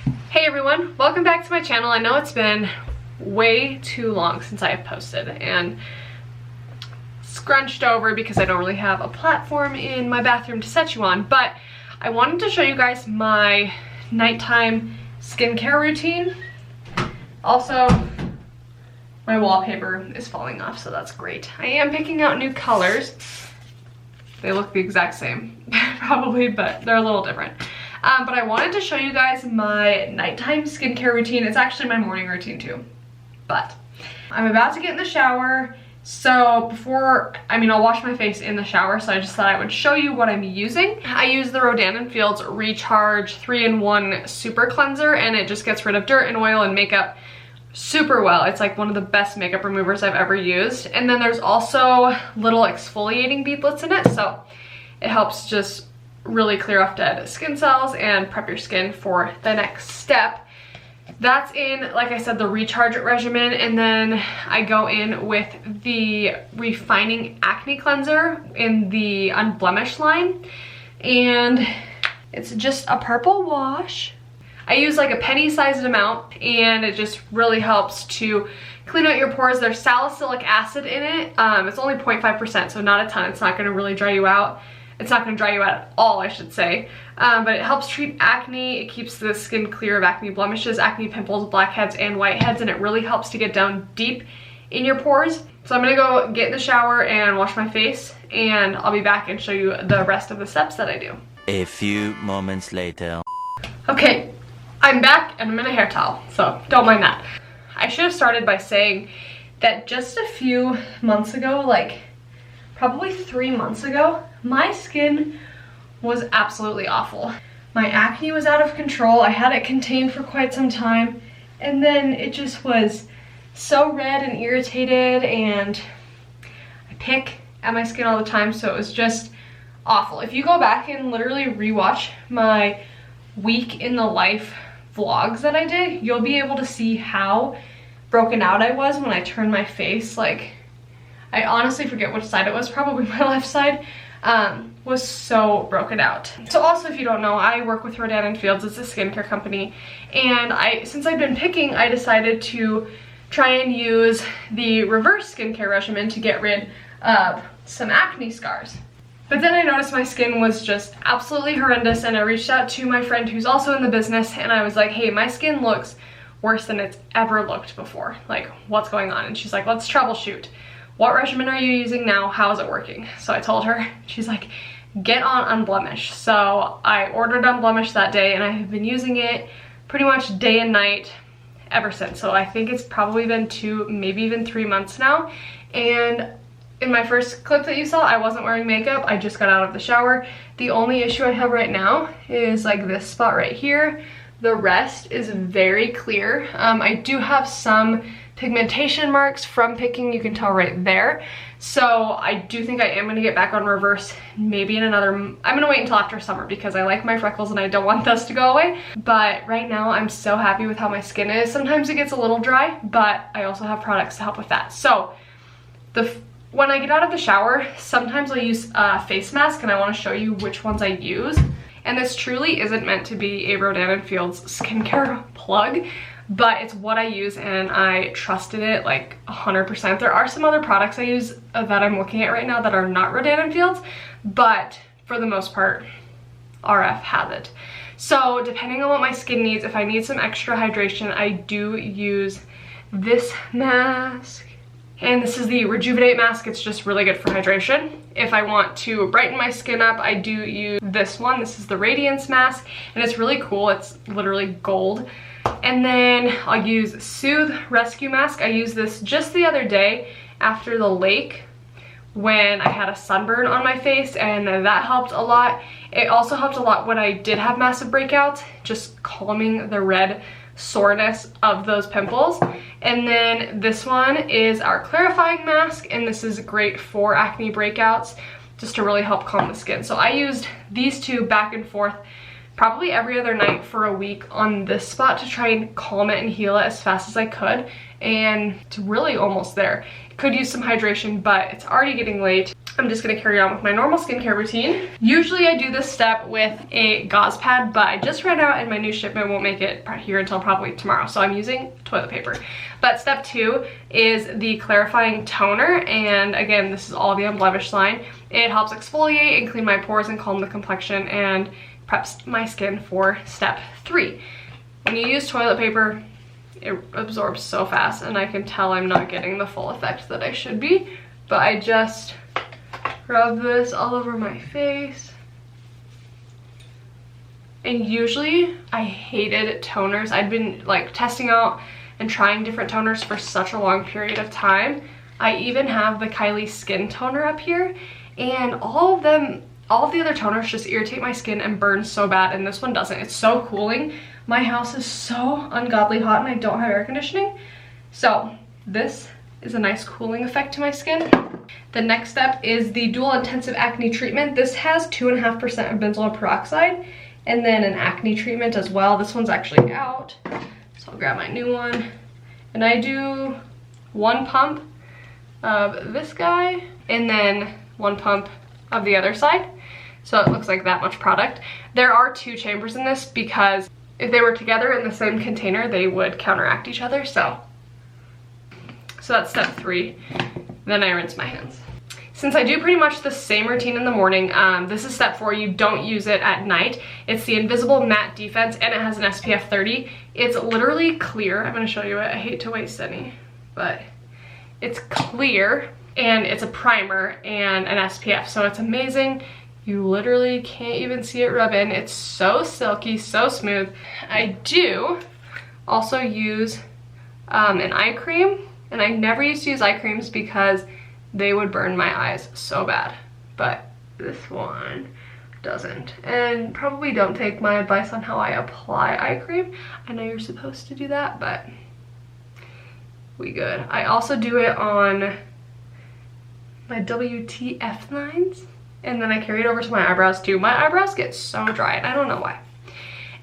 Hey everyone, welcome back to my channel. I know it's been way too long since I have posted and scrunched over because I don't really have a platform in my bathroom to set you on, but I wanted to show you guys my nighttime skincare routine. Also, my wallpaper is falling off, so that's great. I am picking out new colors. They look the exact same, probably, but they're a little different. But I wanted to show you guys my nighttime skincare routine. It's actually my morning routine too. But I'm about to get in the shower. So I'll wash my face in the shower. So I just thought I would show you what I'm using. I use the Rodan and Fields Recharge 3-in-1 Super Cleanser, and it just gets rid of dirt and oil and makeup super well. It's like one of the best makeup removers I've ever used. And then there's also little exfoliating beadlets in it. So it helps just really clear off dead skin cells and prep your skin for the next step. That's in, like I said, the Recharge regimen, and then I go in with the Refining Acne Cleanser in the Unblemished line, and it's just a purple wash. I use like a penny-sized amount, and it just really helps to clean out your pores. There's salicylic acid in it. It's only 0.5%, so not a ton. It's not going to really dry you out. It's not going to dry you out at all, I should say. But it helps treat acne. It keeps the skin clear of acne blemishes, acne pimples, blackheads, and whiteheads, and it really helps to get down deep in your pores. So I'm going to go get in the shower and wash my face, and I'll be back and show you the rest of the steps that I do. A few moments later. Okay, I'm back and I'm in a hair towel, so don't mind that. I should have started by saying that just a few months ago, like probably 3 months ago, my skin was absolutely awful. My acne was out of control. I had it contained for quite some time, and then it just was so red and irritated, and I pick at my skin all the time, so it was just awful. If you go back and literally rewatch my week in the life vlogs that I did, you'll be able to see how broken out I was when I turned my face. Like, I honestly forget which side it was, probably my left side, was so broken out. So also, if you don't know, I work with Rodan and Fields. It's a skincare company, and since I've been picking, I decided to try and use the reverse skincare regimen to get rid of some acne scars. But then I noticed my skin was just absolutely horrendous, and I reached out to my friend who's also in the business, and I was like, hey, my skin looks worse than it's ever looked before. Like, what's going on? And she's like, let's troubleshoot. What regimen are you using now? How is it working? So I told her. She's like, get on Unblemish. So I ordered Unblemish that day, and I have been using it pretty much day and night ever since. So I think it's probably been 2, maybe even 3 months now. And in my first clip that you saw, I wasn't wearing makeup. I just got out of the shower. The only issue I have right now is like this spot right here. The rest is very clear. I do have some pigmentation marks from picking, you can tell right there. So I do think I am going to get back on reverse maybe in another, I'm going to wait until after summer because I like my freckles and I don't want those to go away. But right now I'm so happy with how my skin is. Sometimes it gets a little dry, but I also have products to help with that. So when I get out of the shower, sometimes I'll use a face mask, and I want to show you which ones I use. And this truly isn't meant to be a Rodan and Fields skincare plug, but it's what I use, and I trusted it like 100%. There are some other products I use that I'm looking at right now that are not Rodan and Fields, but for the most part, RF has it. So depending on what my skin needs, if I need some extra hydration, I do use this mask. And this is the Rejuvenate mask. It's just really good for hydration. If I want to brighten my skin up, I do use this one. This is the Radiance mask, and it's really cool. It's literally gold. And then I'll use Soothe Rescue mask. I used this just the other day after the lake when I had a sunburn on my face, and that helped a lot. It also helped a lot when I did have massive breakouts, just calming the red soreness of those pimples. And then this one is our clarifying mask, and this is great for acne breakouts, just to really help calm the skin. So I used these two back and forth probably every other night for a week on this spot to try and calm it and heal it as fast as I could, and it's really almost there. It could use some hydration, but it's already getting late. I'm just gonna carry on with my normal skincare routine. Usually I do this step with a gauze pad, but I just ran out and my new shipment won't make it here until probably tomorrow, so I'm using toilet paper. But step 2 is the clarifying toner, and again, this is all the Unblemish line. It helps exfoliate and clean my pores and calm the complexion and preps my skin for step 3. When you use toilet paper, it absorbs so fast, and I can tell I'm not getting the full effect that I should be, but I just rub this all over my face. And usually I hated toners. I'd been like testing out and trying different toners for such a long period of time. I even have the Kylie skin toner up here, and all of the other toners just irritate my skin and burn so bad, and this one doesn't. It's so cooling. My house is so ungodly hot and I don't have air conditioning, so this is a nice cooling effect to my skin. The next step is the dual intensive acne treatment. This has 2.5% of benzoyl peroxide and then an acne treatment as well. This one's actually out, so I'll grab my new one. And I do 1 pump of this guy and then 1 pump of the other side. So it looks like that much product. There are 2 chambers in this because if they were together in the same container, they would counteract each other. So that's step 3. Then I rinse my hands. Since I do pretty much the same routine in the morning, this is step 4. You don't use it at night. It's the Invisible Matte Defense, and it has an SPF 30. It's literally clear. I'm gonna show you it. I hate to waste any, but it's clear, and it's a primer and an SPF, so it's amazing. You literally can't even see it rub in. It's so silky, so smooth. I do also use an eye cream, and I never used to use eye creams because they would burn my eyes so bad, but this one doesn't. And probably don't take my advice on how I apply eye cream. I know you're supposed to do that, but we good. I also do it on my WTF lines, and then I carry it over to my eyebrows too. My eyebrows get so dry, and I don't know why.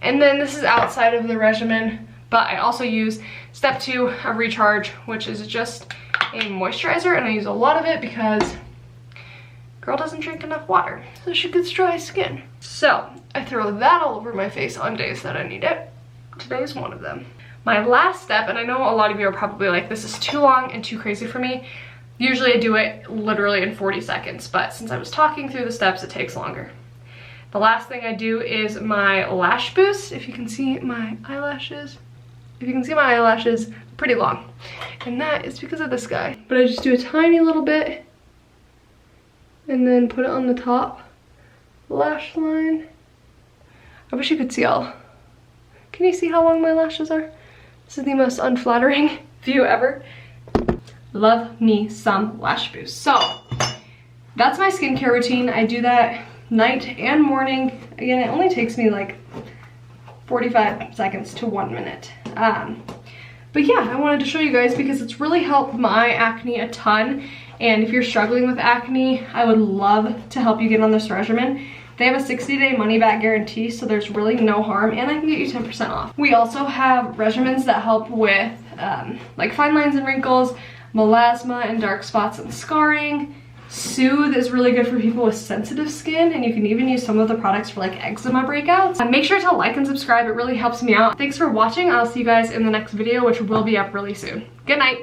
And then this is outside of the regimen, but I also use step 2 of recharge, which is just a moisturizer, and I use a lot of it because girl doesn't drink enough water, so she gets dry skin. So I throw that all over my face on days that I need it. Today is one of them. My last step, and I know a lot of you are probably like, this is too long and too crazy for me. Usually I do it literally in 40 seconds, but since I was talking through the steps, it takes longer. The last thing I do is my lash boost. If you can see my eyelashes, pretty long. And that is because of this guy. But I just do a tiny little bit and then put it on the top lash line. I wish you could see all. Can you see how long my lashes are? This is the most unflattering view ever. Love me some lash boost. So that's my skincare routine. I do that night and morning. Again, it only takes me like 45 seconds to 1 minute. But yeah, I wanted to show you guys because it's really helped my acne a ton. And if you're struggling with acne, I would love to help you get on this regimen. They have a 60-day money-back guarantee, so there's really no harm, and I can get you 10% off. We also have regimens that help with like fine lines and wrinkles, melasma and dark spots and scarring. Soothe is really good for people with sensitive skin, and you can even use some of the products for like eczema breakouts. Make sure to like and subscribe, it really helps me out. Thanks for watching. I'll see you guys in the next video, which will be up really soon. Good night.